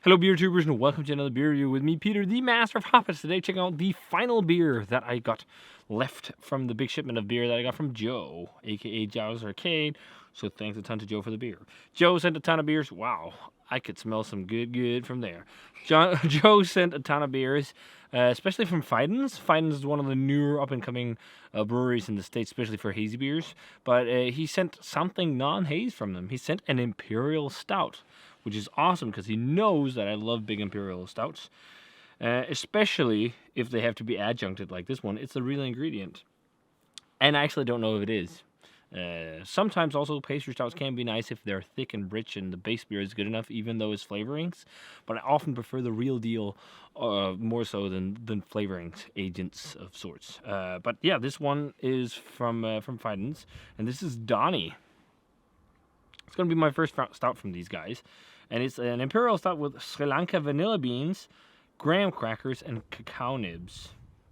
Hello, beer tubers, and welcome to another beer review with me, Peter, the master of hoppers. Today, checking out the final beer that I got left from the big shipment of beer that I got from Joe, aka Joe's Arcade. So thanks a ton to Joe for the beer. Joe sent a ton of beers. Wow, I could smell some good from there. Joe sent a ton of beers, especially from Fidens. Fidens is one of the newer up-and-coming breweries in the States, especially for hazy beers. But he sent something non-haze from them. He sent an Imperial Stout, which is awesome because he knows that I love big Imperial Stouts, especially if they have to be adjuncted like this one. It's the real ingredient. And I actually don't know if it is. Sometimes also pastry stouts can be nice if they're thick and rich and the base beer is good enough, even though it's flavorings. But I often prefer the real deal more so than flavorings agents of sorts. But yeah, this one is from Fidens, and this is Donny. It's going to be my first stout from these guys. And it's an Imperial Stout with Lanka vanilla beans, graham crackers, and cacao nibs.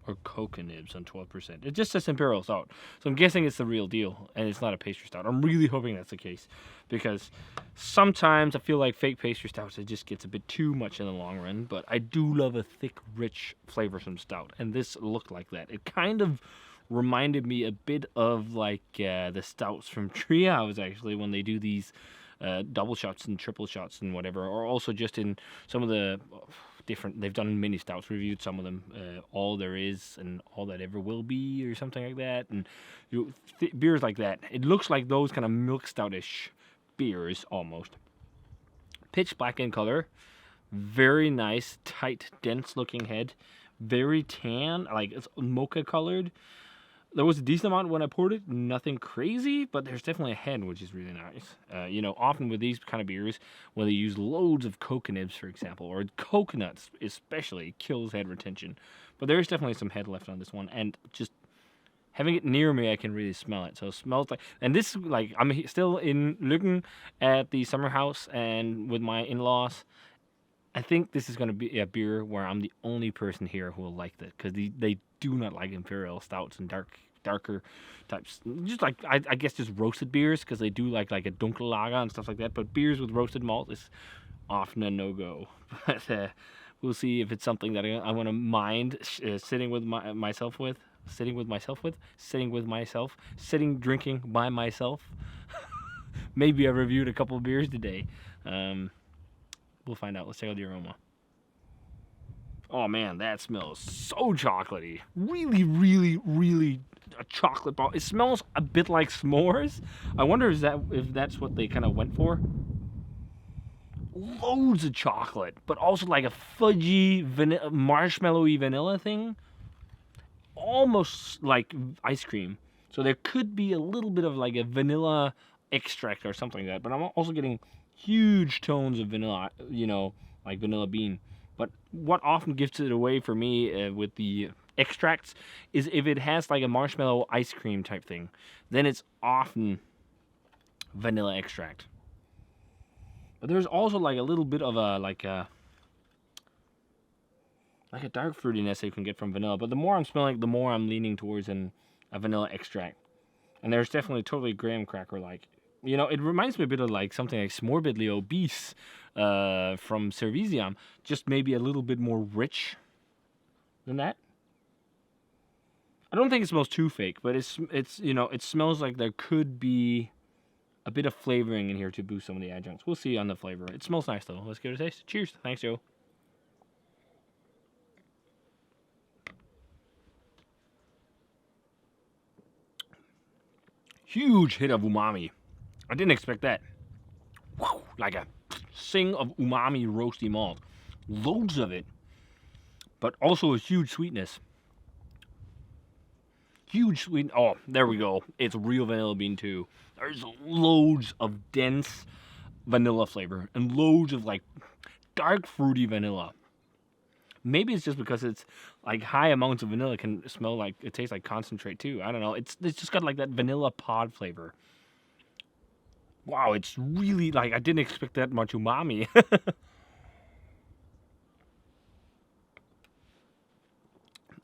Or coca nibs on 12%. It just says Imperial Stout. So I'm guessing it's the real deal, and it's not a pastry stout. I'm really hoping that's the case. Because sometimes I feel like fake pastry stouts, it just gets a bit too much in the long run. But I do love a thick, rich, flavorsome stout. And this looked like that. It kind of reminded me a bit of like the stouts from Treehouse, actually, when they do these double shots and triple shots and whatever, or also just in some of the different, they've done mini stouts, reviewed some of them, All There Is and All That Ever Will Be or something like that, and beers like that. It looks like those kind of milk stoutish beers almost. Pitch black in color, very nice, tight, dense looking head, very tan, like it's mocha colored. There was a decent amount when I poured it, nothing crazy, but there's definitely a head, which is really nice. Often with these kind of beers, when they use loads of coca nibs, for example, or coconuts especially, kills head retention. But there is definitely some head left on this one, and just having it near me, I can really smell it. So it smells like, and this, like, I'm still looking at the summer house and with my in-laws. I think this is going to be a beer where I'm the only person here who will like that, because they do not like Imperial Stouts and darker types. Just like, I guess just roasted beers, because they do like a Dunkel Lager and stuff like that. But beers with roasted malt is often a no-go. But we'll see if it's something that I want to mind sitting with myself, drinking by myself. Maybe I reviewed a couple of beers today. We'll find out. Let's check out the aroma. Oh man, that smells so chocolatey. Really a chocolate ball. It smells a bit like s'mores. I wonder if that's what they kind of went for. Loads of chocolate, but also like a fudgy, marshmallowy vanilla thing. Almost like ice cream. So there could be a little bit of like a vanilla extract or something like that. But I'm also getting huge tones of vanilla, like vanilla bean. But what often gives it away for me with the extracts is if it has like a marshmallow ice cream type thing, then it's often vanilla extract. But there's also like a little bit of a dark fruitiness that you can get from vanilla. But the more I'm smelling, the more I'm leaning towards a vanilla extract. And there's definitely totally graham cracker like. It reminds me a bit of like something like Morbidly Obese from Cervisium, just maybe a little bit more rich than that. I don't think it smells too fake, but it smells like there could be a bit of flavoring in here to boost some of the adjuncts. We'll see on the flavor. It smells nice though. Let's give it a taste. Cheers. Thanks, Joe. Huge hit of umami. I didn't expect that. Wow, like a sing of umami roasty malt. Loads of it. But also a huge sweetness. Oh, there we go. It's real vanilla bean too. There's loads of dense vanilla flavor. And loads of like dark fruity vanilla. Maybe it's just because it's like high amounts of vanilla can smell like, it tastes like concentrate too. I don't know. It's just got like that vanilla pod flavor. Wow, it's really, like, I didn't expect that much umami.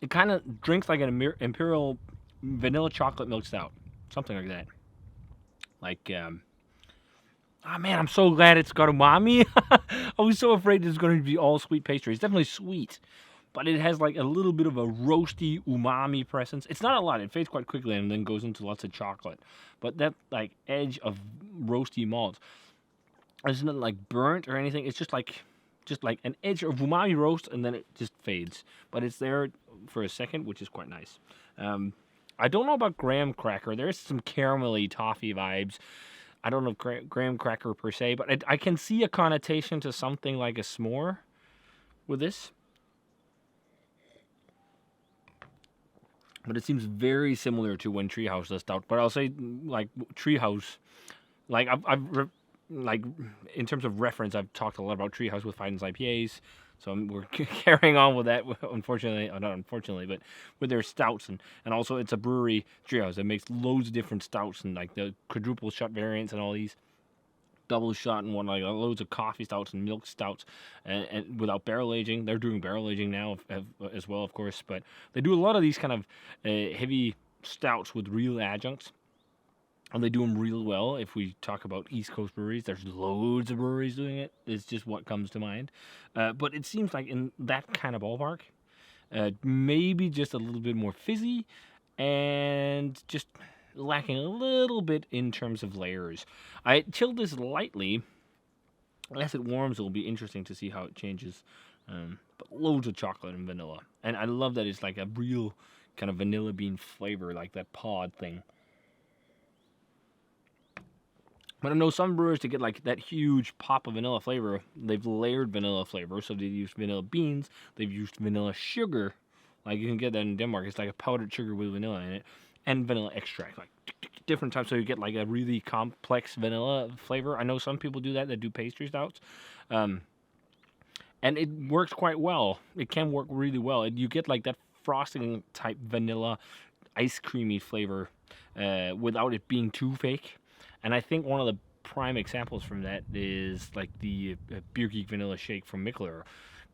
It kind of drinks like an Imperial vanilla chocolate milk stout. Something like that. Like, Ah, man, I'm so glad it's got umami. I was so afraid it's going to be all sweet pastry. It's definitely sweet, but it has like a little bit of a roasty umami presence. It's not a lot. It fades quite quickly and then goes into lots of chocolate. But that like edge of roasty malt isn't like burnt or anything. It's just like an edge of umami roast, and then it just fades. But it's there for a second, which is quite nice. I don't know about graham cracker. There's some caramelly toffee vibes. I don't know if graham cracker per se, but I can see a connotation to something like a s'more with this. But it seems very similar to when Treehouse does stout. But I'll say, like, Treehouse, like, like, in terms of reference, I've talked a lot about Treehouse with Fidens IPAs. So we're carrying on with that, unfortunately, or not unfortunately, but with their stouts. And also, it's a brewery, Treehouse, that makes loads of different stouts and, like, the quadruple shot variants and all these. Double shot and one, like loads of coffee stouts and milk stouts, and without barrel aging. They're doing barrel aging now as well, of course, but they do a lot of these kind of heavy stouts with real adjuncts, and they do them real well. If we talk about East Coast breweries, there's loads of breweries doing it. It's just what comes to mind, but it seems like in that kind of ballpark, maybe just a little bit more fizzy, and just lacking a little bit in terms of layers. I chilled this lightly. As it warms, it'll be interesting to see how it changes. But loads of chocolate and vanilla. And I love that it's like a real kind of vanilla bean flavor, like that pod thing. But I know some brewers, to get like that huge pop of vanilla flavor, they've layered vanilla flavor. So they've used vanilla beans, they've used vanilla sugar. Like you can get that in Denmark. It's like a powdered sugar with vanilla in it. And vanilla extract, like different types, so you get like a really complex vanilla flavor. I know some people do that do pastry stouts, and it works quite well. It can work really well. You get like that frosting type vanilla, ice creamy flavor, without it being too fake. And I think one of the prime examples from that is like the Beer Geek Vanilla Shake from Mikkeller,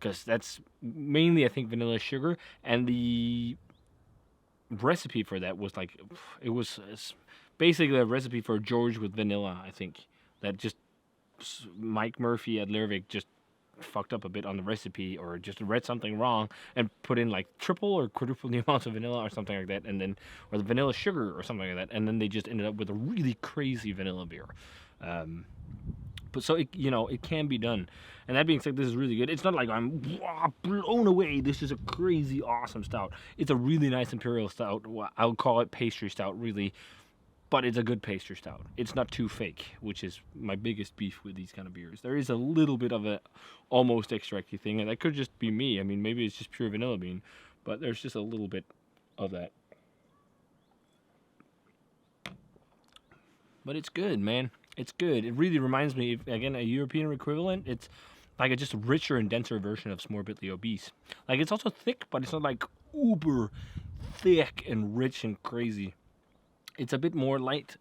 because that's mainly, I think, vanilla sugar, and the recipe for that was like, it was basically a recipe for George with vanilla. I think that just Mike Murphy at Lervik just fucked up a bit on the recipe, or just read something wrong and put in like triple or quadruple the amount of vanilla or something like that, and then, or the vanilla sugar or something like that, and then they just ended up with a really crazy vanilla beer. But so it, it can be done. And that being said, this is really good. It's not like I'm blown away. This is a crazy awesome stout. It's a really nice Imperial stout. I'll call it pastry stout, really. But it's a good pastry stout. It's not too fake, which is my biggest beef with these kind of beers. There is a little bit of a almost extracty thing, and that could just be me. I mean, maybe it's just pure vanilla bean, but there's just a little bit of that. But it's good, man. It's good. It really reminds me, again, a European equivalent. It's like a just richer and denser version of Smorbidly Obese. Like, it's also thick, but it's not like uber thick and rich and crazy. It's a bit more light.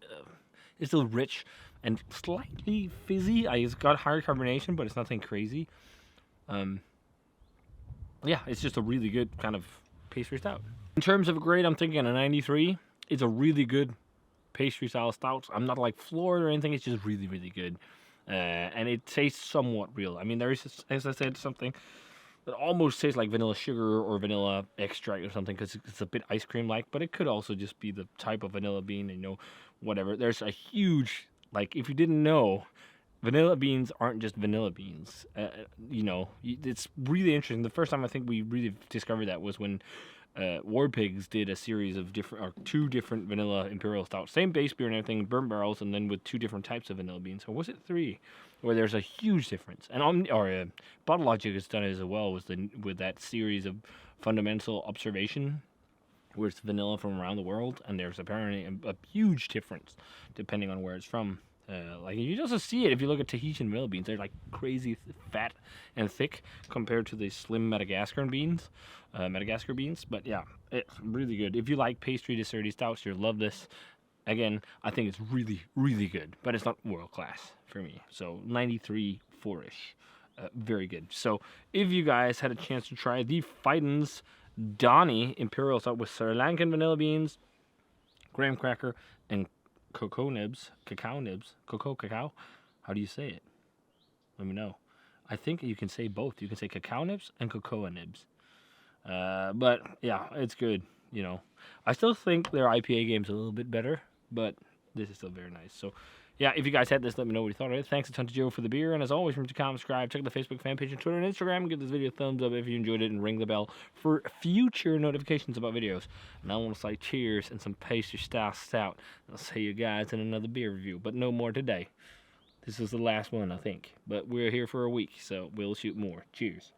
It's still rich and slightly fizzy. It's got higher carbonation, but it's nothing crazy. Yeah, it's just a really good kind of pastry stout. In terms of grade, I'm thinking a 93. It's a really good pastry style stout. I'm not like floored or anything. It's just really, really good. And it tastes somewhat real. I mean, there is, as I said, something that almost tastes like vanilla sugar or vanilla extract or something, because it's a bit ice cream like, but it could also just be the type of vanilla bean, whatever. There's a huge, like, if you didn't know, vanilla beans aren't just vanilla beans. It's really interesting. The first time I think we really discovered that was when War Pigs did a series of two different vanilla Imperial stouts, same base beer and everything, burnt barrels, and then with two different types of vanilla beans. Or was it three? Where there's a huge difference. And Bottle Logic has done it as well with that series of fundamental observation, where it's vanilla from around the world, and there's apparently a huge difference depending on where it's from. Like, you also see it if you look at Tahitian vanilla beans. They're like crazy fat and thick compared to the slim Madagascar beans. But yeah, it's really good. If you like pastry desserty stouts, you'll love this. Again, I think it's really, really good, but it's not world class for me. So 93, 4-ish. Very good. So if you guys had a chance to try the Fidens Donny Imperial Stout with Sri Lankan vanilla beans, graham cracker, and cacao nibs, How do you say it? Let me know. I think you can say both. You can say cacao nibs and cocoa nibs. But yeah, it's good. You know, I still think their IPA game's a little bit better, but this is still very nice. So, yeah, if you guys had this, let me know what you thought of it. Thanks a ton to Joe for the beer, and as always, remember to comment, subscribe, check out the Facebook fan page and Twitter and Instagram. Give this video a thumbs up if you enjoyed it, and ring the bell for future notifications about videos. And I want to say cheers and some pastry style stout. I'll see you guys in another beer review, but no more today. This is the last one, I think. But we're here for a week, so we'll shoot more. Cheers.